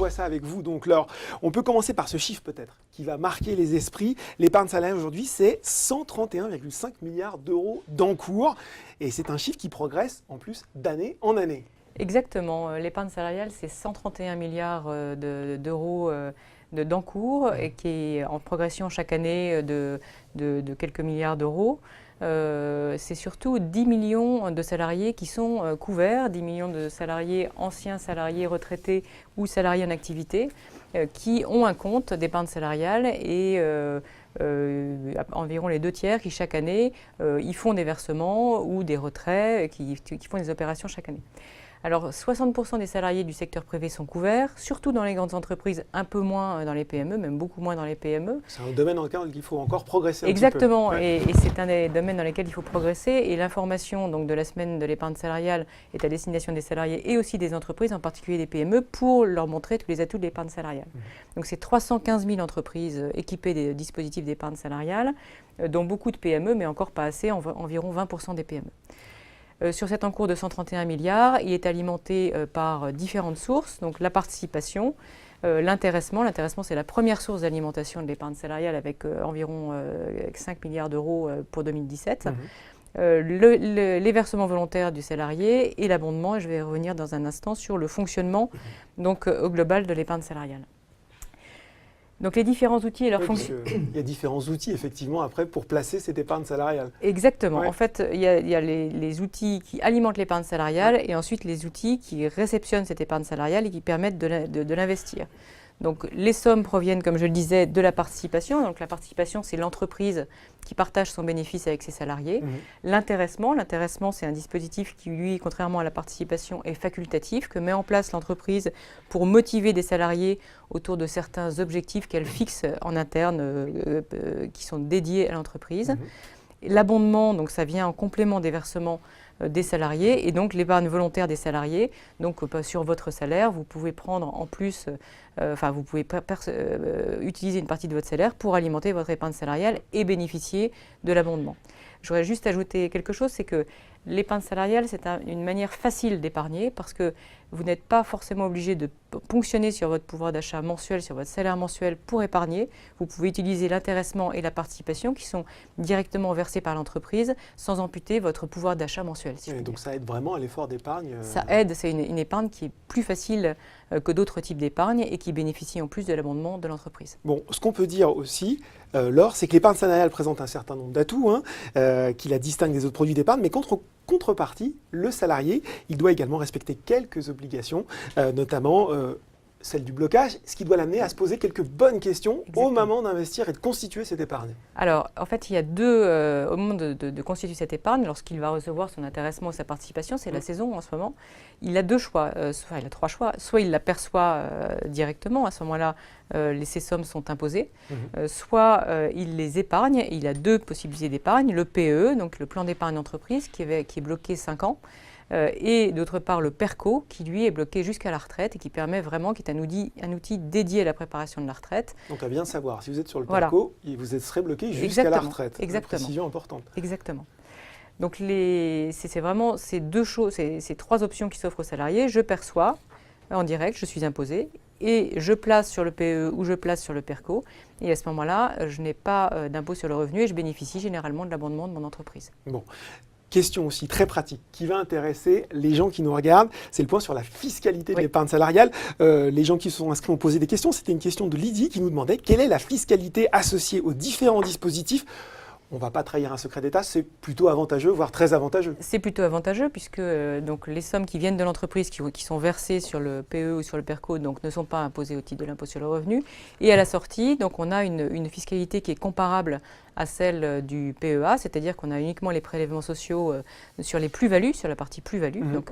voit ça avec vous. Donc, Laure, on peut commencer par ce chiffre peut-être qui va marquer les esprits. L'épargne salariale aujourd'hui, c'est 131,5 milliards d'euros d'encours. Et c'est un chiffre qui progresse en plus d'année en année. Exactement. L'épargne salariale, c'est 131 milliards d'euros d'encours et qui est en progression chaque année de quelques milliards d'euros. C'est surtout 10 millions de salariés qui sont couverts, 10 millions de salariés, anciens salariés retraités ou salariés en activité, qui ont un compte d'épargne salariale et environ les 2/3 qui chaque année y font des versements ou des retraits, qui font des opérations chaque année. Alors 60% des salariés du secteur privé sont couverts, surtout dans les grandes entreprises, un peu moins dans les PME, même beaucoup moins dans les PME. C'est un domaine dans lequel il faut encore progresser un Exactement, petit peu. Ouais. et c'est un des domaines dans lesquels il faut progresser. Et l'information donc, de la semaine de l'épargne salariale est à destination des salariés et aussi des entreprises, en particulier des PME, pour leur montrer tous les atouts de l'épargne salariale. Donc c'est 315 000 entreprises équipées des dispositifs d'épargne salariale, dont beaucoup de PME, mais encore pas assez, environ 20% des PME. Sur cet encours de 131 milliards, il est alimenté par différentes sources, donc la participation, l'intéressement. L'intéressement, c'est la première source d'alimentation de l'épargne salariale avec environ 5 milliards d'euros pour 2017. Les versements volontaires du salarié et l'abondement. Je vais revenir dans un instant sur le fonctionnement donc, au global de l'épargne salariale. Donc les différents outils et leurs fonctions. Il y a différents outils effectivement après pour placer cette épargne salariale. Exactement. Ouais. En fait, il y a les outils qui alimentent l'épargne salariale et ensuite les outils qui réceptionnent cette épargne salariale et qui permettent de l'investir. Donc les sommes proviennent, comme je le disais, de la participation. Donc la participation, c'est l'entreprise qui partage son bénéfice avec ses salariés. L'intéressement, c'est un dispositif qui, lui, contrairement à la participation, est facultatif, que met en place l'entreprise pour motiver des salariés autour de certains objectifs qu'elle fixe en interne, qui sont dédiés à l'entreprise. L'abondement, donc ça vient en complément des versements des salariés et donc l'épargne volontaire des salariés. Donc sur votre salaire, vous pouvez prendre en plus, vous pouvez utiliser une partie de votre salaire pour alimenter votre épargne salariale et bénéficier de l'abondement. J'aurais juste ajouté quelque chose, c'est que l'épargne salariale, c'est une manière facile d'épargner parce que vous n'êtes pas forcément obligé de ponctionner sur votre pouvoir d'achat mensuel, sur votre salaire mensuel pour épargner. Vous pouvez utiliser l'intéressement et la participation qui sont directement versés par l'entreprise sans amputer votre pouvoir d'achat mensuel. Si donc ça aide vraiment à l'effort d'épargne. Ça aide, c'est une épargne qui est plus facile que d'autres types d'épargne et qui bénéficie en plus de l'abondement de l'entreprise. Bon, ce qu'on peut dire aussi, Laure, c'est que l'épargne salariale présente un certain nombre d'atouts qui la distinguent des autres produits d'épargne, mais contrepartie, le salarié, il doit également respecter quelques obligations, notamment celle du blocage, ce qui doit l'amener à se poser quelques bonnes questions au moment d'investir et de constituer cette épargne. Alors, en fait, il y a au moment de constituer cette épargne, lorsqu'il va recevoir son intéressement ou sa participation, c'est la saison en ce moment, il a deux choix, il a trois choix. Soit il l'aperçoit directement, à ce moment-là, ces sommes sont imposées, soit il les épargne, il a deux possibilités d'épargne, le PE, donc le plan d'épargne entreprise, qui est bloqué 5 ans, et d'autre part le PERCO qui lui est bloqué jusqu'à la retraite et qui permet vraiment, qui est un outil dédié à la préparation de la retraite. Donc à bien savoir, si vous êtes sur le PERCO, vous serez bloqué jusqu'à la retraite. Exactement. Une précision importante. Exactement. Donc c'est vraiment ces deux choses, ces trois options qui s'offrent aux salariés. Je perçois en direct, je suis imposé, et je place sur le PE ou je place sur le PERCO. Et à ce moment-là, je n'ai pas d'impôt sur le revenu et je bénéficie généralement de l'abondement de mon entreprise. Bon. Question aussi très pratique qui va intéresser les gens qui nous regardent, c'est le point sur la fiscalité de l'épargne salariale. Les gens qui se sont inscrits ont posé des questions. C'était une question de Lydie qui nous demandait quelle est la fiscalité associée aux différents dispositifs. On ne va pas trahir un secret d'État, c'est plutôt avantageux, voire très avantageux. C'est plutôt avantageux puisque donc, les sommes qui viennent de l'entreprise, qui sont versées sur le PE ou sur le PERCO, donc, ne sont pas imposées au titre de l'impôt sur le revenu. Et à la sortie, donc, on a une fiscalité qui est comparable à celle du PEA, c'est-à-dire qu'on a uniquement les prélèvements sociaux sur les plus-values, sur la partie plus-value, donc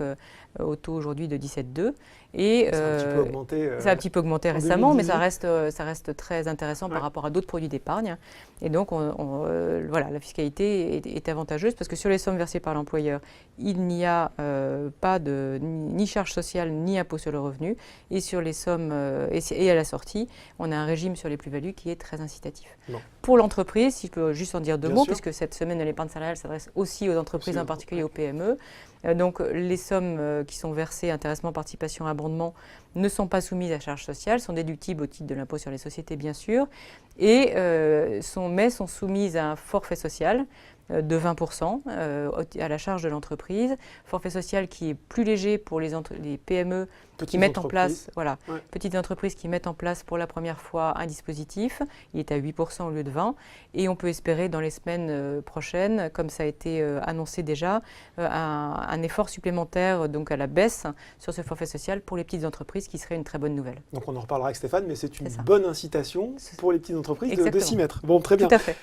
au taux aujourd'hui de 17,2. Et ça a un petit peu augmenté, ça a un petit peu augmenté récemment, 2018. mais ça reste très intéressant par rapport à d'autres produits d'épargne. Et donc, voilà, la fiscalité est avantageuse parce que sur les sommes versées par l'employeur, il n'y a pas ni charge sociale ni impôt sur le revenu. Et sur les sommes et à la sortie, on a un régime sur les plus-values qui est très incitatif. Pour l'entreprise, si peux juste en dire deux Bien mots, sûr. puisque cette semaine de l'épargne salariale s'adresse aussi aux entreprises, Aussi, en particulier aux PME. Donc les sommes qui sont versées, intéressement, participation, abondement, ne sont pas soumises à charges sociales, sont déductibles au titre de l'impôt sur les sociétés, bien sûr, et mais sont soumises à un forfait social de 20% à la charge de l'entreprise. Forfait social qui est plus léger pour les PME qui mettent en place, petites entreprises qui mettent en place pour la première fois un dispositif. Il est à 8% au lieu de 20%. Et on peut espérer dans les semaines prochaines, comme ça a été annoncé déjà, un effort supplémentaire donc à la baisse sur ce forfait social pour les petites entreprises, qui serait une très bonne nouvelle. Donc on en reparlera avec Stéphane, mais c'est une C'est ça. bonne incitation pour les petites entreprises de Exactement. s'y mettre. Bon, très bien. Tout à fait.